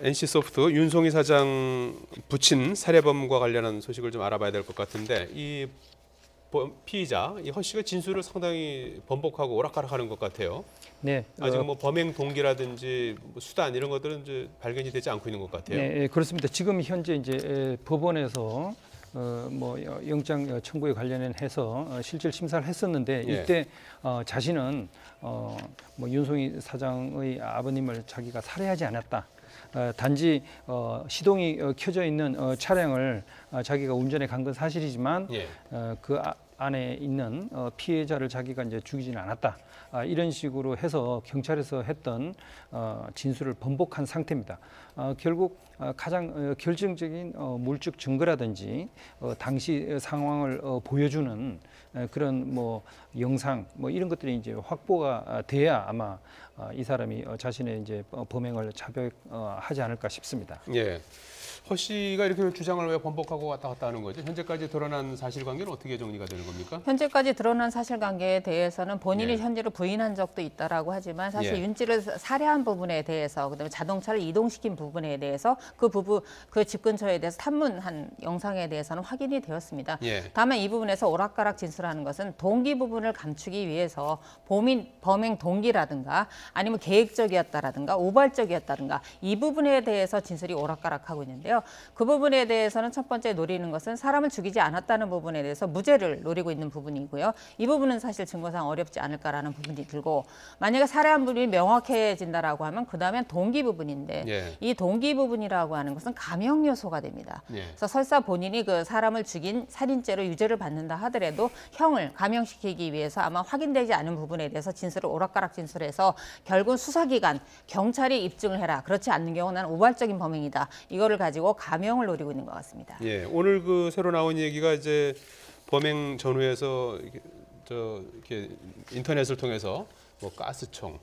NC소프트 윤송희 사장 부친 살해범과 관련한 소식을 좀 알아봐야 될 것 같은데 이 피의자 이 허 씨가 진술을 상당히 번복하고 오락가락하는 것 같아요. 네, 아직 뭐 범행 동기라든지 뭐 수단 이런 것들은 이제 발견이 되지 않고 있는 것 같아요. 네, 그렇습니다. 지금 현재 이제 법원에서 뭐 영장 청구에 관련해서 실질 심사를 했었는데 이때 자신은 뭐 윤송희 사장의 아버님을 자기가 살해하지 않았다. 단지 시동이 켜져 있는 차량을 자기가 운전해 간 건 사실이지만 그 안에 있는 피해자를 자기가 이제 죽이지는 않았다. 이런 식으로 해서 경찰에서 했던 진술을 번복한 상태입니다. 결국 가장 결정적인 물적 증거라든지 당시 상황을 보여주는 그런 뭐 영상 뭐 이런 것들이 이제 확보가 돼야 아마 이 사람이 자신의 이제 범행을 자백하지 않을까 싶습니다. 예. 허 씨가 이렇게 주장을 왜 번복하고 왔다 갔다 하는 거죠? 현재까지 드러난 사실관계는 어떻게 정리가 되는 겁니까? 현재까지 드러난 사실관계에 대해서는 본인이 현재로 부인한 적도 있다라고 하지만 사실 윤씨를 살해한 부분에 대해서 그다음에 자동차를 이동시킨 부분에 대해서 그 집 근처에 대해서 탐문한 영상에 대해서는 확인이 되었습니다. 다만 이 부분에서 오락가락 진술하는 것은 동기 부분을 감추기 위해서 범행 동기라든가 아니면 계획적이었다라든가 우발적이었다든가 이 부분에 대해서 진술이 오락가락하고 있는데요. 그 부분에 대해서는 첫 번째 노리는 것은 사람을 죽이지 않았다는 부분에 대해서 무죄를 노리고 있는 부분이고요. 이 부분은 사실 증거상 어렵지 않을까라는 부분이 들고 만약에 살해한 부분이 명확해진다라고 하면 그다음엔 동기 부분인데 이 동기 부분이라고 하는 것은 감형 요소가 됩니다. 그래서 설사 본인이 그 사람을 죽인 살인죄로 유죄를 받는다 하더라도 형을 감형시키기 위해서 아마 확인되지 않은 부분에 대해서 진술을 오락가락 진술해서 결국은 수사기관, 경찰이 입증을 해라. 그렇지 않는 경우는 우발적인 범행이다. 이거를 가지고 감형을 노리고 있는 것 같습니다. 오늘 그 새로 나온 얘기가 이제 범행 전후에서 이렇게 인터넷을 통해서 뭐 가스총,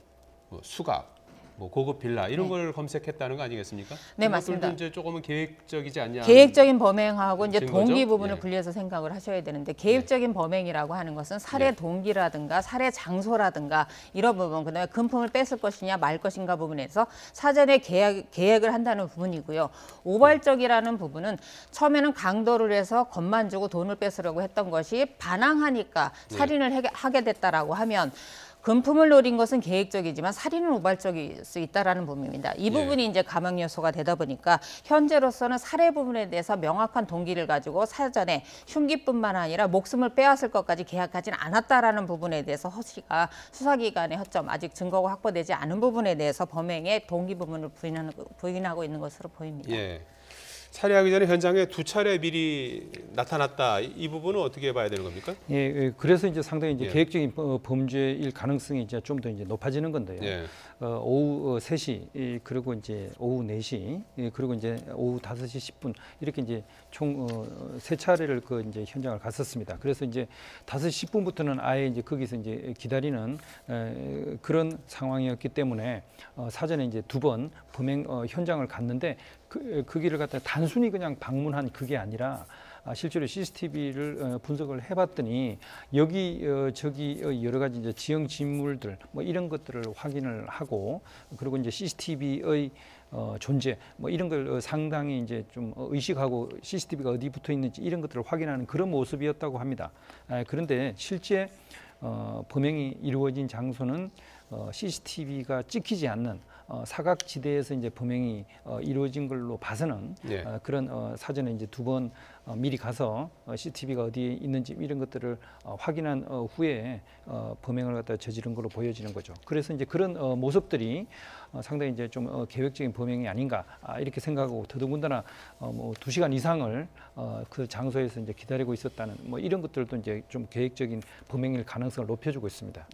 뭐 수갑, 뭐 고급 빌라 이런 걸 검색했다는 거 아니겠습니까? 네, 맞습니다. 이제 조금은 계획적이지 않냐? 계획적인 범행하고 이제 증거죠? 동기 부분을 분리해서 생각을 하셔야 되는데 계획적인 범행이라고 하는 것은 살해 동기라든가 살해 장소라든가 이런 부분 그다음에 금품을 뺏을 것이냐 말 것인가 부분에서 사전에 계획을 한다는 부분이고요. 우발적이라는 부분은 처음에는 강도를 해서 겁만 주고 돈을 뺏으려고 했던 것이 반항하니까 살인을 하게 됐다라고 하면 금품을 노린 것은 계획적이지만 살인은 우발적일 수 있다라는 부분입니다. 이 부분이 이제 감형 요소가 되다 보니까 현재로서는 살해 부분에 대해서 명확한 동기를 가지고 사전에 흉기뿐만 아니라 목숨을 빼앗을 것까지 계약하지는 않았다라는 부분에 대해서 허 씨가 수사기관의 허점, 아직 증거가 확보되지 않은 부분에 대해서 범행의 동기 부분을 부인하고 있는 것으로 보입니다. 살해하기 전에 현장에 2차례 미리 나타났다. 이 부분은 어떻게 봐야 되는 겁니까? 그래서 이제 상당히 이제 계획적인 범죄일 가능성이 이제 좀 더 이제 높아지는 건데요. 오후 3시 그리고 이제 오후 4시 그리고 이제 오후 5시 10분 이렇게 이제 총 3차례를 그 이제 현장을 갔었습니다. 그래서 이제 5시 10분부터는 아예 이제 거기서 이제 기다리는 그런 상황이었기 때문에 사전에 이제 2번 범행 현장을 갔는데 그 길을 갖다 단순히 그냥 방문한 그게 아니라 실제로 CCTV를 분석을 해봤더니 여기 저기 여러 가지 이제 지형 진물들 뭐 이런 것들을 확인을 하고 그리고 이제 CCTV의 존재 뭐 이런 걸 상당히 이제 좀 의식하고 CCTV가 어디 붙어 있는지 이런 것들을 확인하는 그런 모습이었다고 합니다. 그런데 실제 범행이 이루어진 장소는 CCTV가 찍히지 않는 사각지대에서 이제 범행이 이루어진 걸로 봐서는 그런 사전에 이제 2번 미리 가서 CCTV가 어디에 있는지 이런 것들을 확인한 후에 범행을 갖다 저지른 걸로 보여지는 거죠. 그래서 이제 그런 모습들이 상당히 이제 좀 계획적인 범행이 아닌가 이렇게 생각하고 더더군다나 뭐 2시간 이상을 그 장소에서 이제 기다리고 있었다는 뭐 이런 것들도 이제 좀 계획적인 범행일 가능성을 높여주고 있습니다.